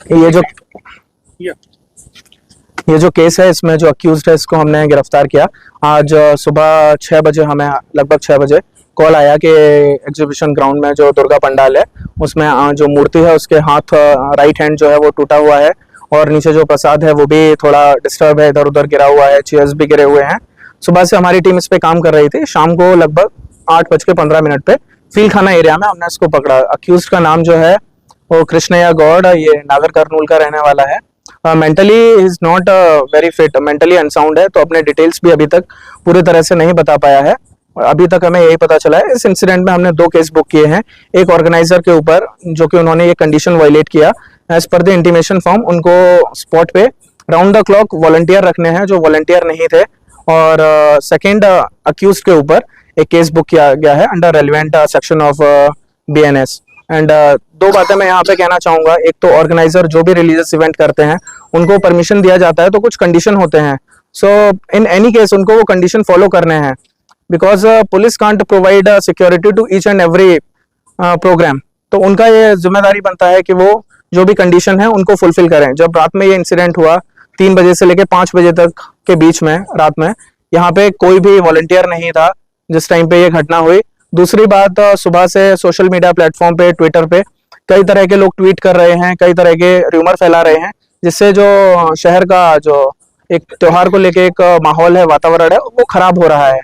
ये जो केस है, इसमें जो अक्यूज्ड है इसको हमने गिरफ्तार किया। आज सुबह 6 बजे हमें लगभग 6 बजे कॉल आया कि एग्जीबिशन ग्राउंड में जो दुर्गा पंडाल है उसमें जो मूर्ति है उसके हाथ राइट हैंड जो है वो टूटा हुआ है और नीचे जो प्रसाद है वो भी थोड़ा डिस्टर्ब है, इधर उधर गिरा हुआ है, चेयर्स भी गिरे हुए हैं। सुबह से हमारी टीम इस पे काम कर रही थी। शाम को लगभग 8:15 पे फील खाना एरिया में हमने इसको पकड़ा। अक्यूज्ड का नाम जो है वो कृष्णया गौड़, ये नागर कर्नूल का रहने वाला है। Mentally is not very fit, mentally unsound है, तो अपने डिटेल्स भी अभी तक पूरी तरह से नहीं बता पाया है। अभी तक हमें यही पता चला है। इस इंसिडेंट में हमने 2 केस बुक किए हैं। एक ऑर्गेनाइजर के ऊपर जो कि उन्होंने ये कंडीशन वायलेट किया, as per the intimation form उनको स्पॉट पे राउंड द क्लॉक वॉलंटियर रखने हैं जो वॉलंटियर नहीं थे। और सेकेंड अक्यूज के ऊपर एक केस बुक किया गया है under relevant section of BNS। And 2 बातें मैं यहाँ पे कहना चाहूंगा। एक तो ऑर्गेनाइजर जो भी रिलीजियस इवेंट करते हैं उनको परमिशन दिया जाता है तो कुछ कंडीशन होते हैं। सो इन एनी केस उनको वो कंडीशन फॉलो करने हैं, because police can't provide security to each and every program. तो उनका ये जिम्मेदारी बनता है कि वो जो भी कंडीशन है उनको फुलफिल करें। जब रात में ये इंसिडेंट हुआ 3 बजे से लेकर 5 बजे तक के बीच में रात में, यहाँ पे कोई भी वॉलंटियर नहीं था जिस टाइम पे ये घटना हुई। दूसरी बात, सुबह से सोशल मीडिया प्लेटफॉर्म पे, ट्विटर पे कई तरह के लोग ट्वीट कर रहे हैं, कई तरह के र्यूमर फैला रहे हैं, जिससे जो शहर का जो एक त्योहार को लेके एक माहौल है, वातावरण है, वो खराब हो रहा है।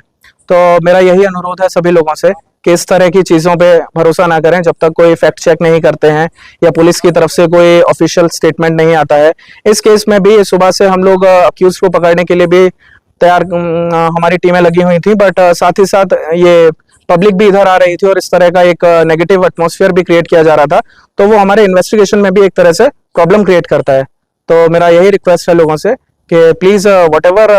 तो मेरा यही अनुरोध है सभी लोगों से कि इस तरह की चीजों पे भरोसा ना करें जब तक कोई फैक्ट चेक नहीं करते हैं या पुलिस की तरफ से कोई ऑफिशियल स्टेटमेंट नहीं आता है। इस केस में भी सुबह से हम लोग अक्यूज को पकड़ने के लिए भी तैयार, हमारी टीमें लगी हुई थी, बट साथ ही साथ ये पब्लिक भी इधर आ रही थी और इस तरह का एक नेगेटिव एटमॉस्फेयर भी क्रिएट किया जा रहा था, तो वो हमारे इन्वेस्टिगेशन में भी एक तरह से प्रॉब्लम क्रिएट करता है। तो मेरा यही रिक्वेस्ट है लोगों से कि प्लीज व्हाटएवर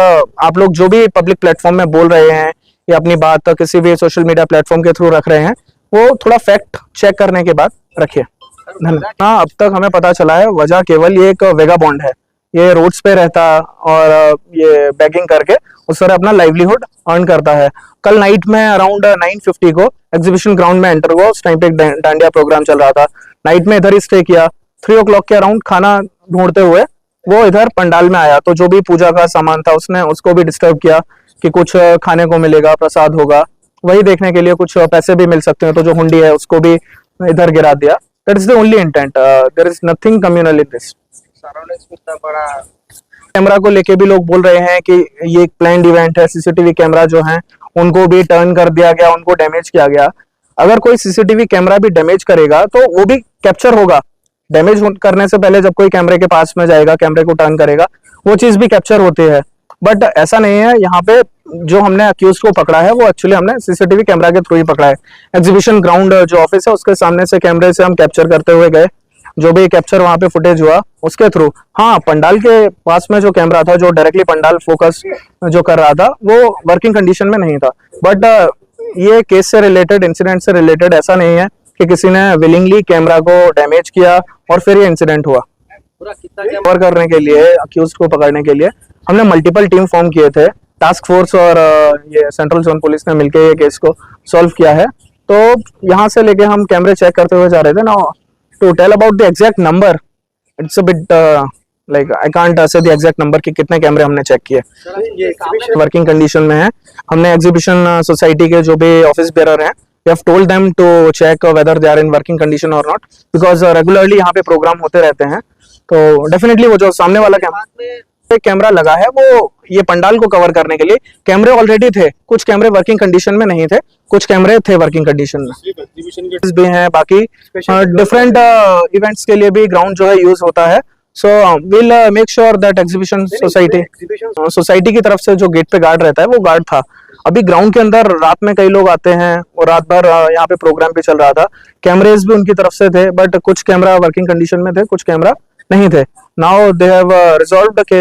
आप लोग जो भी पब्लिक प्लेटफॉर्म में बोल रहे हैं या अपनी बात किसी भी सोशल मीडिया प्लेटफॉर्म के थ्रू रख रहे हैं, वो थोड़ा फैक्ट चेक करने के बाद रखिए। हाँ, अब तक हमें पता चला है वजह केवल ये एक वेगाबॉन्ड है। ये रोड्स पे रहता और ये बैगिंग करके उस तरह अपना लाइवलीहुड अर्न करता है। कल नाइट में अराउंड 9:50 को एग्जीबिशन ग्राउंड में एंटर हुआ। उस टाइम पे एक डांडिया प्रोग्राम चल रहा था। नाइट में इधर ही स्टे किया। 3 o'clock के अराउंड खाना ढूंढते हुए वो इधर पंडाल में आया, तो जो भी पूजा का सामान था उसने उसको भी डिस्टर्ब किया कि कुछ खाने को मिलेगा, प्रसाद होगा, वही देखने के लिए कुछ पैसे भी मिल सकते हैं, तो जो हुंडी है उसको भी इधर गिरा दिया। That is the only intent, there is nothing communal in this. Camera को लेके भी लोग बोल रहे हैं कि ये एक प्लान्ड इवेंट है, सीसीटीवी कैमरा जो है उनको भी टर्न कर दिया गया, उनको डैमेज किया गया। अगर कोई सीसीटीवी कैमरा भी डैमेज करेगा तो वो भी कैप्चर होगा। डैमेज करने से पहले जब कोई कैमरे के पास में जाएगा, कैमरे को टर्न करेगा, वो चीज भी कैप्चर होती है। बट ऐसा नहीं है। यहाँ पे जो हमने अक्यूज को पकड़ा है वो एक्चुअली हमने सीसीटीवी कैमरा के थ्रू ही पकड़ा है। एग्जीबिशन ग्राउंड जो ऑफिस है उसके सामने से कैमरे से हम कैप्चर करते हुए गए, जो भी कैप्चर वहां पे फुटेज हुआ उसके थ्रू। हाँ, पंडाल के पास में जो कैमरा था जो डायरेक्टली पंडाल फोकस जो कर रहा था वो वर्किंग कंडीशन में नहीं था। बट ये केस से रिलेटेड, इंसिडेंट से रिलेटेड ऐसा नहीं है कि किसी ने विलिंगली कैमरा को डैमेज किया और फिर ये इंसिडेंट हुआ। कवर करने के लिए, अक्यूज को पकड़ने के लिए हमने मल्टीपल टीम फॉर्म किए थे। टास्क फोर्स और ये सेंट्रल जोन पुलिस ने मिलकर ये केस को सॉल्व किया है। तो यहाँ से लेके हम कैमरे चेक करते हुए जा रहे थे ना। To tell about the exact number, it's a bit like I can't say the exact number कि कितने कैमरे हमने चेक किए। वर्किंग कंडीशन में है। हमने एग्जीबिशन सोसाइटी के जो भी ऑफिस बेरर हैं, we have told them to check whether they are in working condition or not, because regularly यहाँ पे प्रोग्राम होते रहते हैं। तो डेफिनेटली वो जो सामने वाला कैमरा लगा है वो ये पंडाल को कवर करने के लिए, कैमरे ऑलरेडी थे, कुछ कैमरे वर्किंग कंडीशन में नहीं थे, कुछ कैमरे थे वर्किंग कंडीशन में भी हैं। बाकी डिफरेंट इवेंट्स के लिए भी ग्राउंड जो है यूज होता है। So will make sure that exhibition society की तरफ से जो गेट पे गार्ड रहता है वो गार्ड था। अभी ग्राउंड के अंदर रात में कई लोग आते हैं और रात भर यहाँ पे प्रोग्राम भी चल रहा था। कैमरेज भी उनकी तरफ से थे, बट कुछ कैमरा वर्किंग कंडीशन में थे, कुछ कैमरा नहीं थे। नाउ दे हैव रिजॉल्व्ड के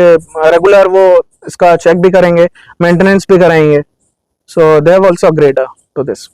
रेगुलर वो इसका चेक भी करेंगे, मेंटेनेंस भी कराएंगे। So they have also agreed to this.